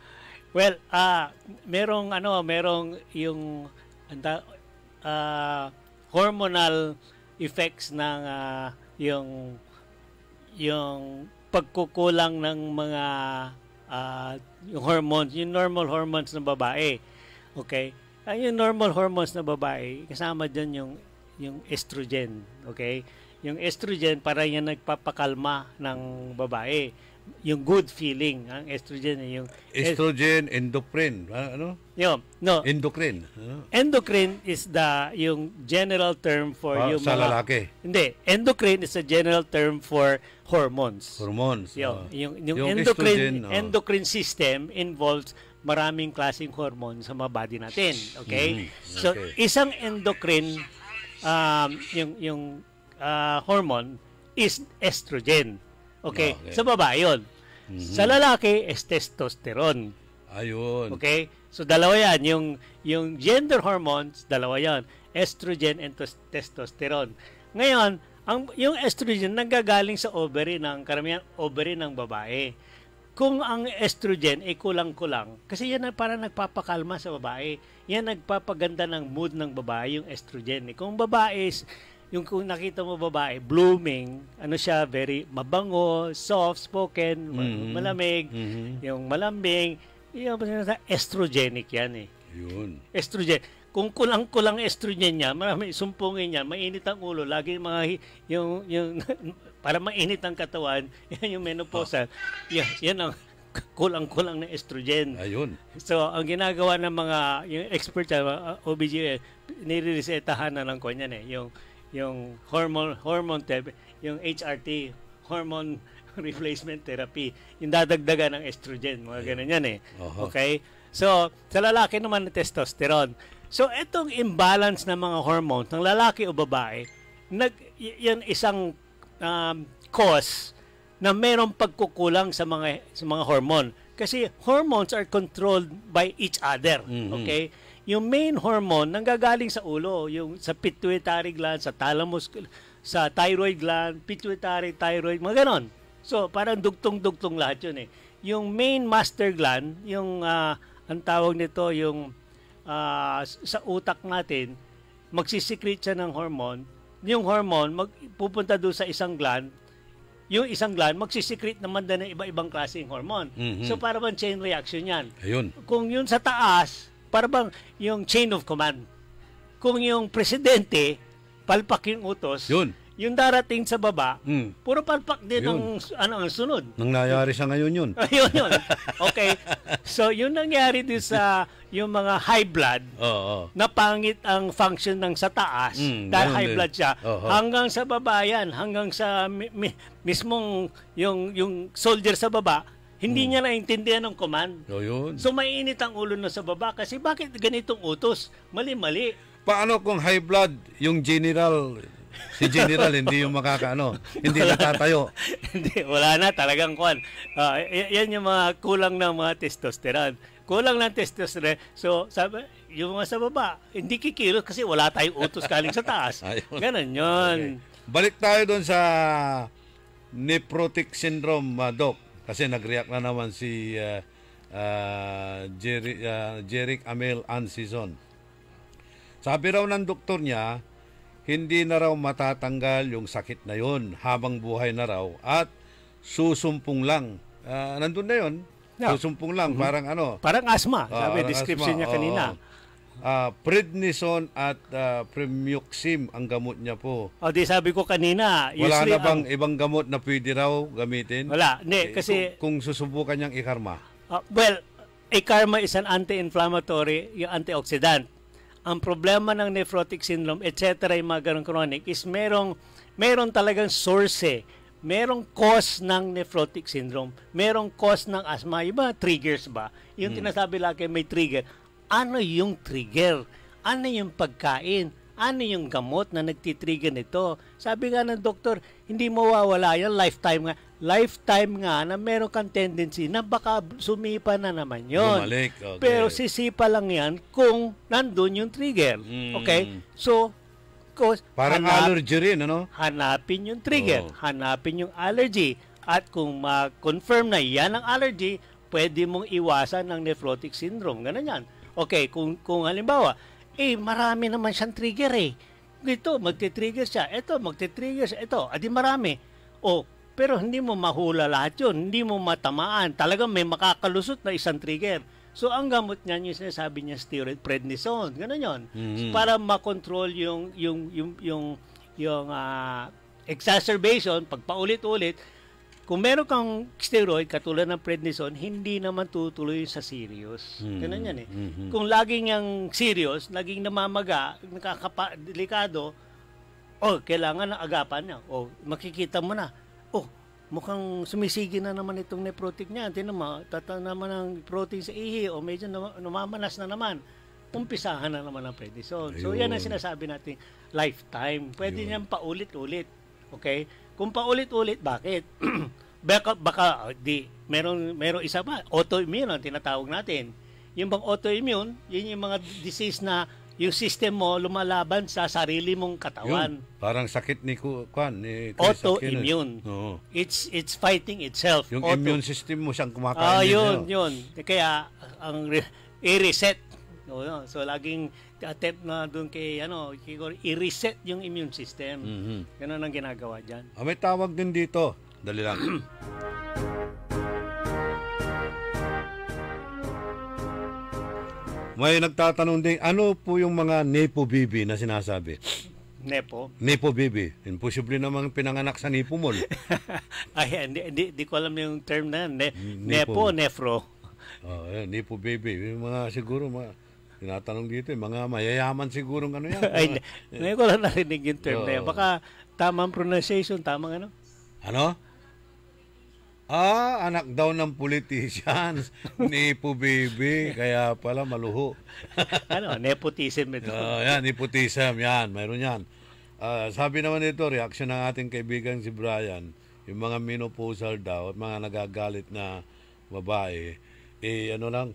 Well, merong yung hormonal effects ng yung pagkukulang ng mga yung hormones, yung normal hormones ng babae. Okay? Yung normal hormones ng babae, kasama dyan yung estrogen. Okay? Yung estrogen, para yan nagpapakalma ng babae. Yung good feeling. Ang estrogen, yung... Estrogen, endocrine. Ano? No. Endocrine. Endocrine is yung general term for yung sa lalaki. Hindi. Endocrine is a general term for hormones. Hormones. Yung endocrine, endocrine system involves maraming klaseng hormones sa mga body natin. Okay? So, isang endocrine, yung hormone is estrogen. Okay? Sa babae yun. Sa lalaki is testosterone. Ayun. Okay? So, dalawa yan. Yung gender hormones, dalawa yan. Estrogen and testosterone. Ngayon, yung estrogen nanggagaling sa karamihan ovary ng babae. Kung ang estrogen ay kulang-kulang, kasi yan parang nagpapakalma sa babae. Yan nagpapaganda ng mood ng babae, yung estrogen. Kung babae, kung nakita mo babae, blooming, siya, very mabango, soft-spoken, malamig, yung malambing, yung estrogenic yan Yun. Estrogen. Kung kulang-kulang estrogen niya, marami sumpungin niya, mainit ang ulo, lagi yung para mainit ang katawan, yan yung menopausal. Yan ang kulang-kulang na estrogen. Ayun. So, ang ginagawa ng mga yung expert sa OBGYN, nire-resetahan na ng kanyan yung hormone therapy, yung HRT, hormone replacement therapy, yung dadagdagan ng estrogen, mga ganun yan Okay? So, sa lalaki naman na testosterone. So, itong imbalance ng mga hormones ng lalaki o babae, yan isang cause na mayroong pagkukulang sa mga hormone. Kasi hormones are controlled by each other. Okay? Yung main hormone nanggagaling sa ulo, yung sa pituitary gland, sa thalamus, sa thyroid gland, pituitary, thyroid, mga ganon. So, parang dugtong-dugtong lahat yun Yung main master gland, yung ang tawag nito, yung sa utak natin, magsisecrete siya ng hormone. Yung hormone, pupunta doon sa isang gland. Yung isang gland, magsisecrete naman din ng iba-ibang klaseng hormone. So, para bang chain reaction yan. Ayun. Kung yun sa taas, para bang yung chain of command. Kung yung presidente, palpak yung utos, yung darating sa baba, puro palpak din ang sunod. Nangyayari sa ngayon yun. Yun. Okay. So, yun nangyari din sa yung mga high blood, na pangit ang function ng sa taas, dahil high blood siya, hanggang sa baba yan, hanggang sa mismong yung soldier sa baba, hindi niya naintindihan ng command. So, mainit ang ulo na sa baba kasi bakit ganitong utos? Mali-mali. Paano kung high blood yung general? Si general hindi yung hindi natatayo. Hindi, wala na talagang kuan. Yan yung mga kulang ng mga testosterone. Kulang ng testosterone. So, sabi, yung mga sa baba, hindi kikilos kasi wala tayong utos kaling sa taas. Ganon yun. Okay. Balik tayo doon sa nephrotic syndrome, Doc. Kasi nag-react na naman si Jeric Amel Ansison. Sabi raw ng doktor niya, hindi na raw matatanggal yung sakit na yon habang buhay na raw at susumpong lang. Nandun na yun. Susumpong lang. Parang Parang asthma. Sabi, description niya kanina. Prednisone at Premioxim ang gamot niya po. Di sabi ko kanina. Wala na bang ibang gamot na pwede raw gamitin? Wala. Hindi, kasi... Kung susubukan niyang ikarma. Well, ikarma is an anti-inflammatory, yung antioxidant. Ang problema ng nephrotic syndrome, etc., yung mga ganong chronic, is merong talagang source merong cause ng nephrotic syndrome, merong cause ng asthma. Yung mga triggers ba? Yung tinasabi lagi may trigger. Ano yung trigger? Ano yung pagkain? Ano yung gamot na nagtitrigger nito? Sabi nga ng doktor, hindi mawawala yan, lifetime nga. Lifetime nga na meron kang tendency na baka sumipa na naman yun. Bumalik, okay. Pero sisipa lang yan kung nandun yung trigger. Okay? So, parang allergy rin, ano? Hanapin yung trigger, hanapin yung allergy. At kung ma-confirm na yan ang allergy, pwede mong iwasan ng nephrotic syndrome. Ganun yan. Okay, kung halimbawa, marami naman siyang trigger Ito, magti-trigger siya. Ito, magti-trigger siya. Ito, adi marami. Pero hindi mo mahula lahat yun. Hindi mo matamaan. Talagang may makakalusot na isang trigger. So, ang gamot niyan, yung sinasabi niya, steroid prednisone. Ganun yun. Para makontrol yung exacerbation, pag paulit-ulit, kung meron kang steroid, katulad ng prednisone, hindi naman tutuloy sa serious. Ganun yan Kung laging yung serious, laging namamaga, delikado, kailangan na agapan niya. Makikita mo na, mukhang sumisigi na naman itong nephrotic niya. Tinan mo, tata naman ang protein sa ihi o medyo namamanas na naman. Umpisahan na naman ang prednisone. So, yan ang sinasabi natin, lifetime. Pwede niyang paulit-ulit. Okay? Kung paulit-ulit, bakit? baka meron isa pa, autoimmune ang tinatawag natin. Yung bang autoimmune, yun yung mga disease na yung system mo lumalaban sa sarili mong katawan. Parang sakit ni autoimmune. It's fighting itself. Yung immune system mo siyang kumakain. Yun. Kaya ang i-reset. So laging attempt na doon kay i-reset yung immune system. Ganun ang ginagawa diyan. May tawag din dito. Dali lang. May nagtatanong din, ano po yung mga Nepo Bibi na sinasabi? Nepo Bibi. Imposible namang pinanganak sa Nepo Mall. Ay, hindi ko alam yung term na yan. Nepo, Nefro. Nepo Bibi. Yung mga siguro, tinatanong dito, mga mayayaman siguro ano yan. Ay, ngayon ko lang narinig yung term na yan. Baka tamang pronunciation, tamang ano? Ano? Anak daw ng politicians. Nepo Bibi. Kaya pala maluho. Nepotism ito. Yan, nepotism. Yan, mayroon yan. Sabi naman dito, reaction ng ating kaibigan si Brian, yung mga menopausal daw at mga nagagalit na babae,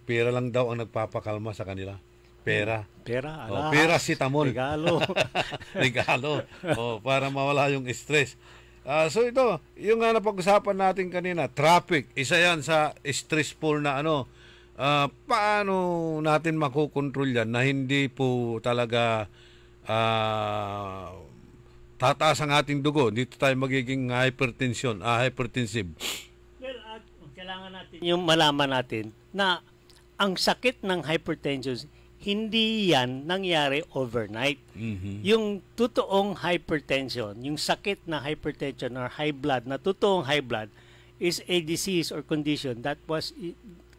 pera lang daw ang nagpapakalma sa kanila. Pera. Pera sitamol. Regalo. Para mawala yung stress. So ito, yung napag-usapan natin kanina, traffic, isa yan sa stressful na paano natin makukontrol yan na hindi po talaga tataas ang ating dugo, dito tayo magiging hypertensive. Well, kailangan natin yung malaman natin na ang sakit ng hypertension, hindi yan nangyari overnight. Yung totoong hypertension, yung sakit na hypertension or high blood, na totoong high blood, is a disease or condition that was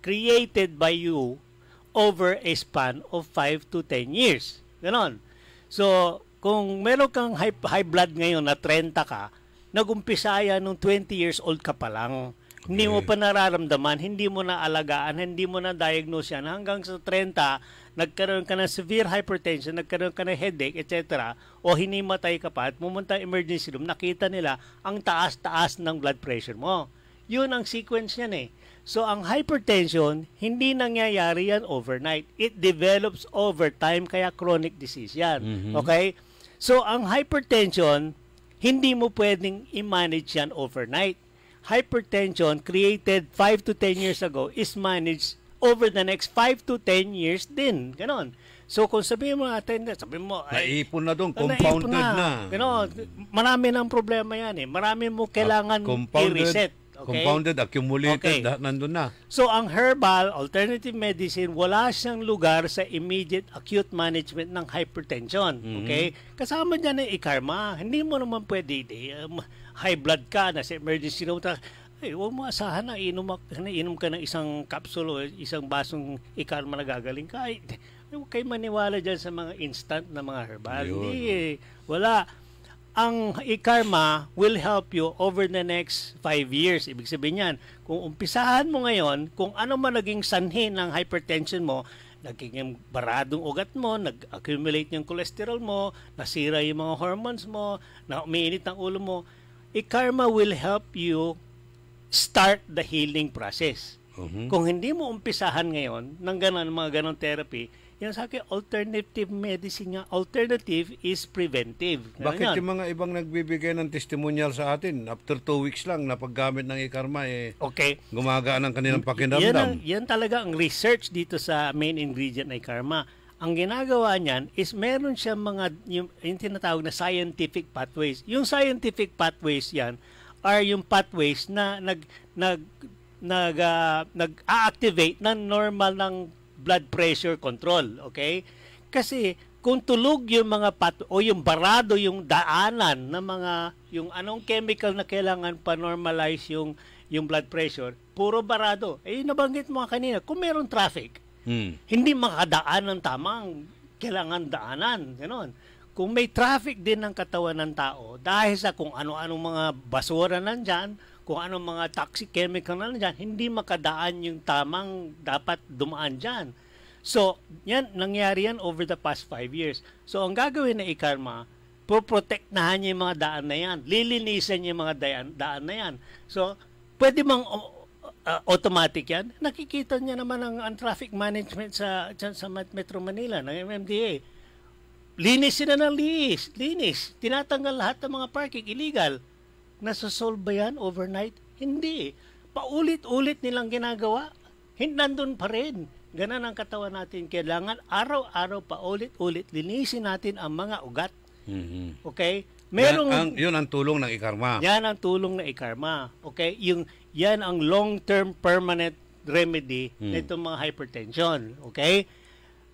created by you over a span of 5 to 10 years. Ganon. So, kung meron kang high blood ngayon na 30 ka, nag-umpisa yan nung 20 years old ka pa lang. Hindi mo pa nararamdaman, hindi mo na alagaan, hindi mo na diagnose yan. Hanggang sa 30, nagkaroon ka ng severe hypertension, nagkaroon ka ng headache, etc. O hinimatay ka pa at pumunta emergency room, nakita nila ang taas-taas ng blood pressure mo. Yun ang sequence niyan So, ang hypertension, hindi nangyayari yan overnight. It develops over time, kaya chronic disease yan. Okay? So, ang hypertension, hindi mo pwedeng i-manage yan overnight. Hypertension created 5 to 10 years ago is managed over the next 5 to 10 years din. Ganon. So, kung sabihin mo natin, sabihin mo, naipon na doon, compounded na. Ganon. Marami ng problema yan Marami mo kailangan i-reset. Okay? Compounded, accumulated, nandun na. So, ang herbal, alternative medicine, wala siyang lugar sa immediate acute management ng hypertension. Okay? Kasama dyan ang ikarma. Hindi mo naman pwede, high blood ka, nasa emergency room, huwag mo asahan na inom ka ng isang capsule o isang basong ikarma na gagaling ka. Huwag kayo maniwala dyan sa mga instant na mga herbal. Hindi, wala. ang e-karma will help you over the next 5 years. Ibig sabihin yan, kung umpisahan mo ngayon, kung ano man naging sanhi ng hypertension mo, naging baradong ugat mo, nag-accumulate yung cholesterol mo, nasira yung mga hormones mo, na umiinit ang ulo mo, e-karma will help you start the healing process. Kung hindi mo umpisahan ngayon ng mga ganon therapy, yan sa akin, alternative medicine nga. Alternative is preventive. Bakit yung mga ibang nagbibigay ng testimonial sa atin, after 2 weeks lang na paggamit ng e-karma, gumagaan ang kanilang pakiramdam? Yan talaga ang research dito sa main ingredient ng e-karma. Ang ginagawa niyan is meron siya yung tinatawag na scientific pathways. Yung scientific pathways yan are yung pathways na nag-activate ng normal ng blood pressure control, okay? Kasi kung tulog yung mga o yung barado yung daanan ng mga yung anong chemical na kailangan pa normalize yung blood pressure, puro barado. Nabanggit mo kanina, kung meron traffic, hindi makadaan ng tamang kailangan daanan, ganoon. Kung may traffic din ng katawan ng tao dahil sa kung ano-anong mga basura nandyan, kung anong mga toxic chemical na dyan, hindi makadaan yung tamang dapat dumaan dyan. So, yan, nangyari yan over the past 5 years. So, ang gagawin na e-karma, poprotektahan niya yung mga daan na yan. Lilinisan niya yung mga daan na yan. So, pwede mang automatic yan. Nakikita niya naman ang traffic management sa Metro Manila, ng MMDA. Linis sila ng linis. Tinatanggal lahat ng mga parking, illegal. Nasosolve ba yan overnight? Hindi. Paulit-ulit nilang ginagawa. Nandun pa rin. Ganun ang katawan natin. Kailangan araw-araw paulit-ulit linisin natin ang mga ugat. Okay? Yun ang tulong ng e-karma. Yan ang tulong ng e-karma. Okay? Yan ang long-term permanent remedy nitong mga hypertension. Okay?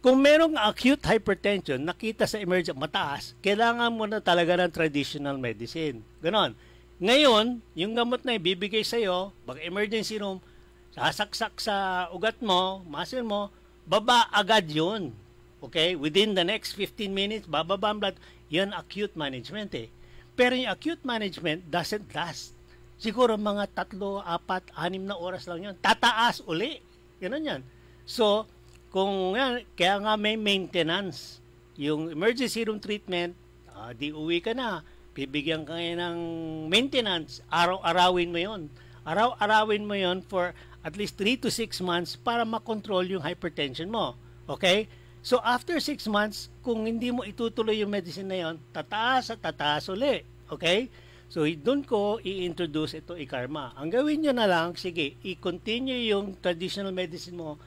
Kung merong acute hypertension, nakita sa emergency mataas, kailangan mo na talaga ng traditional medicine. Ganon. Ngayon, yung gamot na ibibigay sa'yo, pag emergency room, sasaksak sa ugat mo, muscle mo, baba agad yun. Okay? Within the next 15 minutes, bababa ang blood. Yan acute management eh. Pero yung acute management doesn't last. Siguro mga 3, 4, 6 na oras lang yun. Tataas uli. Ganun yan. So, kaya nga may maintenance. Yung emergency room treatment, di uwi ka na. Bibigyan ka ngayon ng maintenance. Araw-arawin mo yon. Araw-arawin mo yon for at least 3 to 6 months para makontrol yung hypertension mo. Okay? So, after 6 months, kung hindi mo itutuloy yung medicine na yon, tataas at tataas uli. Okay? So, doon ko i-introduce ito e-karma. Ang gawin nyo na lang, sige, i-continue yung traditional medicine mo.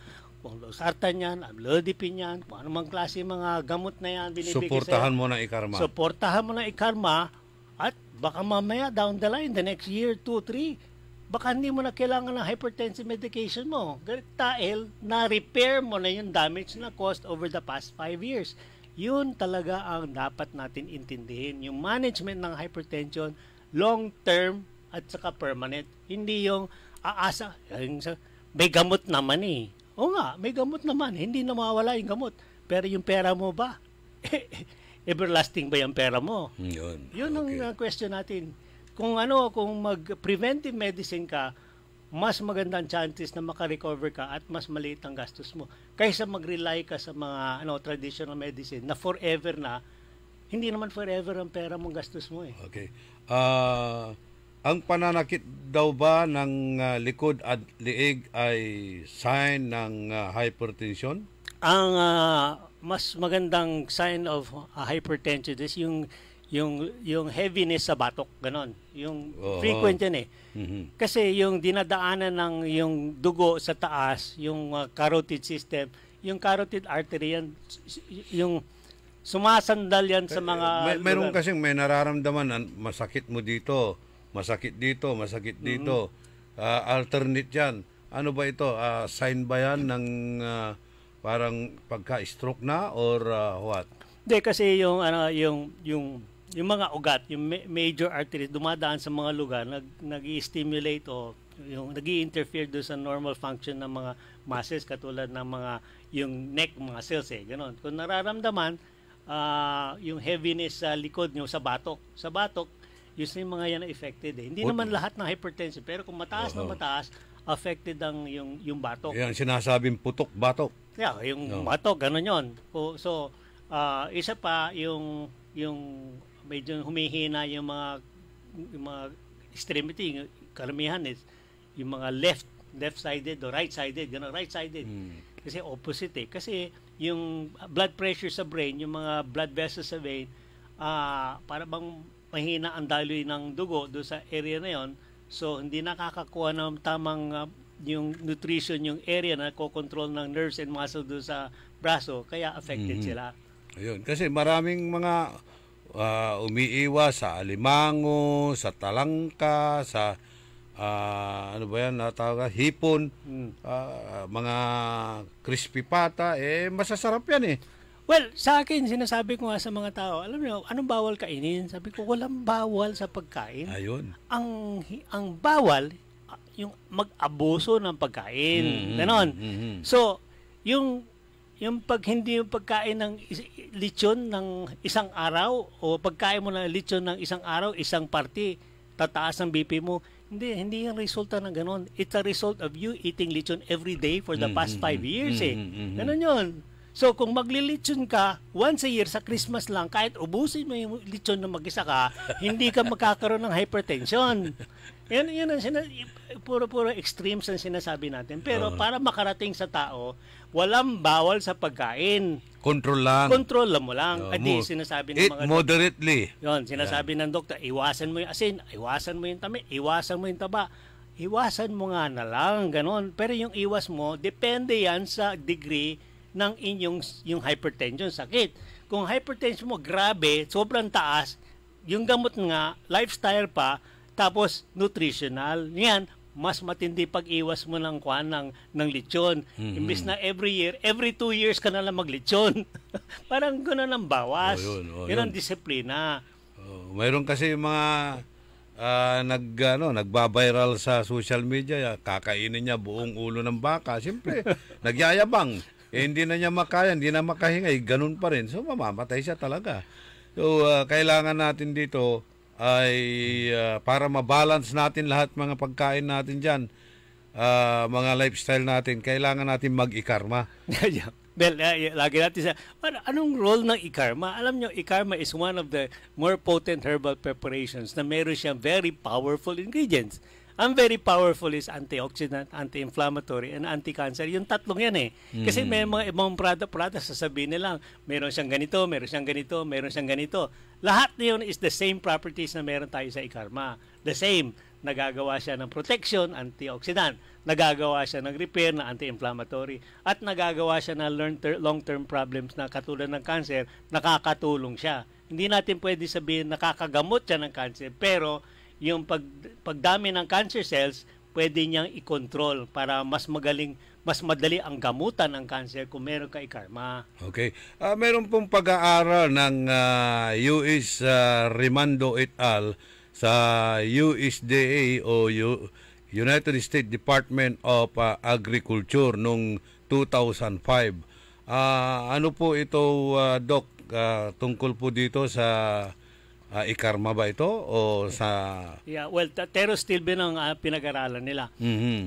Kung losartan yan, amlodipine yan, kung anumang klase mga gamot na yan, binibigay suportahan mo ng e-karma. Suportahan mo ng e-karma at baka mamaya down the line, the next year, 2, 3, baka hindi mo na kailangan ng hypertensive medication mo. Dahil na-repair mo na yung damage na caused over the past 5 years. Yun talaga ang dapat natin intindihin. Yung management ng hypertension, long-term at saka permanent. Hindi yung aasa, may gamot naman eh. O nga, may gamot naman. Hindi na mawawala yung gamot. Pero yung pera mo ba? Everlasting ba yung pera mo? Yun ang question natin. Kung mag-preventive medicine ka, mas magandang chances na makarecover ka at mas maliit ang gastos mo. Kaysa mag-rely ka sa mga traditional medicine na forever na, hindi naman forever ang pera mong gastos mo eh. Okay. Ang pananakit daw ba ng likod at liig ay sign ng hypertension? Ang mas magandang sign of hypertension is yung heaviness sa batok, ganon. Yung frequent yan eh. Kasi yung dinadaanan ng yung dugo sa taas, yung carotid system, yung carotid artery yan, yung sumasandal yan sa mga Meron kasing may nararamdaman, masakit mo dito, masakit dito, masakit dito. Alternate yan. Ano ba ito? Sign ba yan ng parang pagka-stroke na or what? Hindi, kasi yung mga ugat, yung major arteries dumadaan sa mga lugar, nag-i-stimulate o yung nag-i-interfere doon sa normal function ng mga muscles katulad ng mga yung neck muscles eh, ganoon. Kung nararamdaman, yung heaviness sa likod nyo, sa batok. Sa batok, usually mga yan na affected eh. Hindi naman lahat ng hypertension, pero kung mataas na mataas, affected ang yung batok. Yan, sinasabing putok, batok. Yeah, yung batok, gano'n yun. So, isa pa, yung medyo humihina yung mga extremity, karamihan is yung mga left-sided o right-sided, gano'n, right-sided. Kasi opposite eh. Kasi yung blood pressure sa brain, yung mga blood vessels sa vein, para bang mahina ang daloy ng dugo doon sa area na yon. So, hindi nakakakuha ng tamang yung nutrition, yung area na kokontrol ng nerves and muscle doon sa braso, kaya affected sila. Ayun, kasi maraming mga umiiwas sa alimango, sa talangka, sa ano ba yan, natawag, hipon, mga crispy pata, masasarap yan eh. Well, sa akin, sinasabi ko nga sa mga tao, alam niyo, anong bawal kainin? Sabi ko, walang bawal sa pagkain. Ayun. Ang bawal, yung mag-abuso ng pagkain. Ganon. So, yung pag hindi yung pagkain ng lechon ng isang araw, o pagkain mo ng lechon ng isang araw, isang party, tataas ang BP mo, hindi yung resulta ng ganon. It's a result of you eating lechon every day for the past 5 years eh. Ganon yun. So, kung maglilitsyon ka once a year sa Christmas lang, kahit ubusin mo yung lechon na mag-isa ka, hindi ka magkakaroon ng hypertension. Yan ang puro extremes ang sinasabi natin. Pero para makarating sa tao, walang bawal sa pagkain. Control lang. Control mo lang. Adi, sinasabi ng mga moderately. Yon, sinasabi ng doktor, iwasan mo yung asin, iwasan mo yung tamis, iwasan mo yung taba. Iwasan mo nga na lang, ganon. Pero yung iwas mo, depende yan sa degree ng yung hypertension, sakit. Kung hypertension mo grabe, sobrang taas, yung gamot nga, lifestyle pa, tapos nutritional, yan, mas matindi pag-iwas mo ng ng lechon. Imbis na every year, every 2 years ka na lang maglechon. Parang gano'n ang bawas. Yun ang disiplina. Mayroon kasi yung mga nagba-viral sa social media, kakainin niya buong ulo ng baka. Siyempre, nagyayabang. Hindi na niya makaya, hindi na makahingay, ganun pa rin. So, mamamatay siya talaga. So, kailangan natin dito ay para mabalance natin lahat mga pagkain natin dyan, mga lifestyle natin, kailangan natin mag-ikarma. Well, lagi natin anong role ng ikarma? Alam nyo, ikarma is one of the more potent herbal preparations na meron siyang very powerful ingredients. Ang very powerful is antioxidant, anti-inflammatory, and anti-cancer. Yung tatlong yan eh. Kasi may mga ibang product sasabihin nilang, meron siyang ganito, meron siyang ganito, meron siyang ganito. Lahat na yun is the same properties na meron tayo sa ikarma. The same. Nagagawa siya ng protection, antioxidant. Nagagawa siya ng repair, na anti-inflammatory. At nagagawa siya ng long-term problems na katulad ng cancer, nakakatulong siya. Hindi natin pwede sabihin nakakagamot siya ng cancer, pero yung pagdami ng cancer cells, pwede niyang i-control para mas madali ang gamutan ng cancer kung meron ka ikarma. Okay. Meron pong pag-aaral ng U.S. Rimando et al. Sa USDA o United States Department of Agriculture noong 2005. Ano po ito, Doc, tungkol po dito sa ikarma ba ito o sa... Yeah, well, Terostilben ang pinag-aralan nila.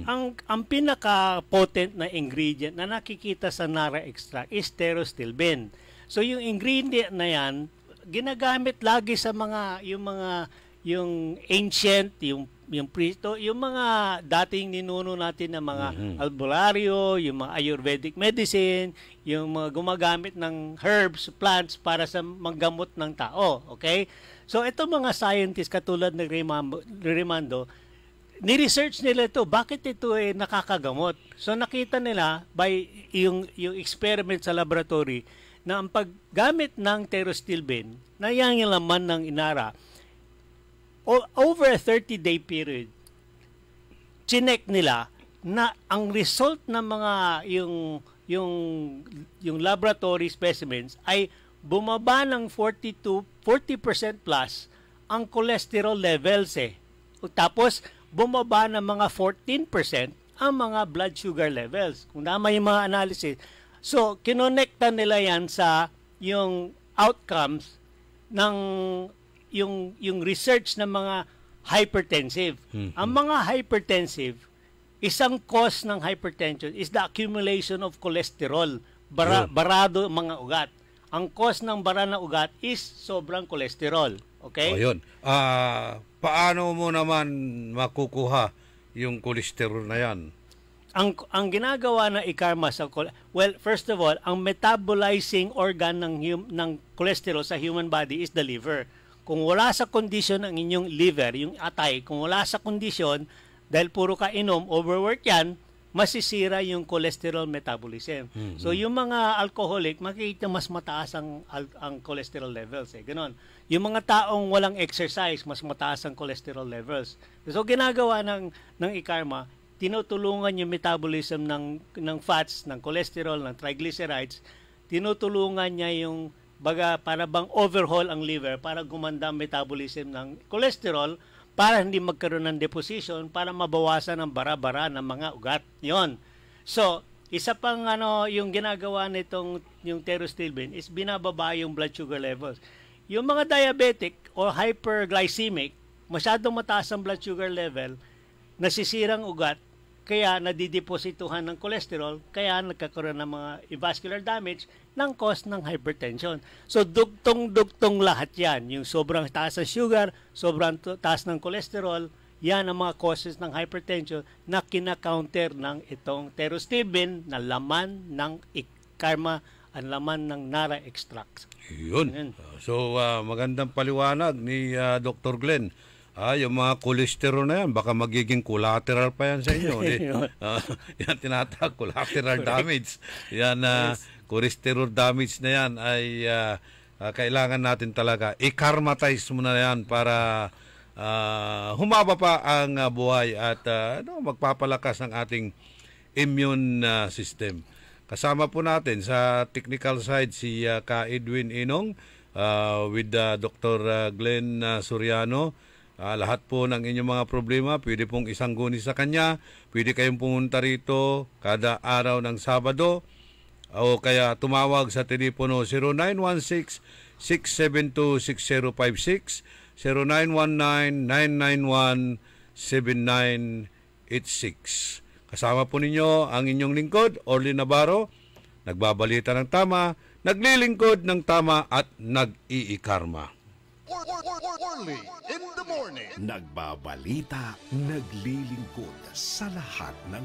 Ang pinaka-potent na ingredient na nakikita sa Nara extract is Terostilben. So yung ingredient na yan, ginagamit lagi sa yung ancient, yung priest, yung mga dating ninuno natin na mga albularyo, yung mga Ayurvedic medicine, yung mga gumagamit ng herbs, plants para sa manggamot ng tao. Okay? So, ito mga scientists katulad ng Rimando, ni-research nila ito. Bakit ito nakakagamot? So, nakita nila by yung experiment sa laboratory na ang paggamit ng Terostilben, na yan yung laman ng inara, over a 30-day period, chinek nila na ang result ng mga yung laboratory specimens ay bumaba ng 40% plus ang cholesterol levels eh. Tapos bumaba ng mga 14% ang mga blood sugar levels. Kung tama yung mga analysis. So, kinonekta nila yan sa yung outcomes ng yung research ng mga hypertensive. Ang mga hypertensive, isang cause ng hypertension is the accumulation of cholesterol. Barado mga ugat. Ang cause ng bara na ugat is sobrang cholesterol. Okay? O yun. Paano mo naman makukuha yung cholesterol na yan? Ang ginagawa ng ikarma sa first of all, ang metabolizing organ ng cholesterol sa human body is the liver. Kung wala sa kondisyon ng inyong liver, yung atay, kung wala sa kondisyon, dahil puro ka inom, overwork yan, masisira yung cholesterol metabolism. So yung mga alcoholic, makikita mas mataas ang cholesterol levels. Ganon. Yung mga taong walang exercise, mas mataas ang cholesterol levels. So ginagawa ng ikarma, tinutulungan yung metabolism ng fats, ng cholesterol, ng triglycerides, tinutulungan niya yung para bang overhaul ang liver para gumanda ang metabolism ng cholesterol para hindi magkaroon ng deposition, para mabawasan ang bara-bara ng mga ugat. Yon. So, isa pang yung ginagawa nitong yung terostilbene is binababa yung blood sugar levels. Yung mga diabetic o hyperglycemic, masyadong mataas ang blood sugar level, nasisirang ugat, kaya nadideposituhan ng cholesterol, kaya nagkakaroon ng mga vascular damage ng cause ng hypertension. So, dugtong-dugtong lahat yan. Yung sobrang taas ng sugar, sobrang taas ng cholesterol, yan ang mga causes ng hypertension na kina-counter ng itong terostilbene na laman ng ikarma, ang laman ng Nara extract. Yun. So, magandang paliwanag ni Dr. Glenn. Yung mga cholesterol na yan, baka magiging collateral pa yan sa inyo. Yan tinatawag, collateral damage. Yan, cholesterol damage na yan ay kailangan natin talaga i-karmatize mo na yan para humaba pa ang buhay at magpapalakas ng ating immune system. Kasama po natin sa technical side si Ka Edwin Inong with Dr. Glenn Soriano. Lahat po ng inyong mga problema, pwede pong isangguni sa kanya. Pwede kayong pumunta rito kada araw ng Sabado o kaya tumawag sa telepono 0916-672-6056, 0919-991-7986. Kasama po ninyo ang inyong lingkod, Orly Navarro, nagbabalita ng tama, naglilingkod ng tama at nag-iikarma. Orly in the morning. Nagbabalita, naglilingkod sa lahat ng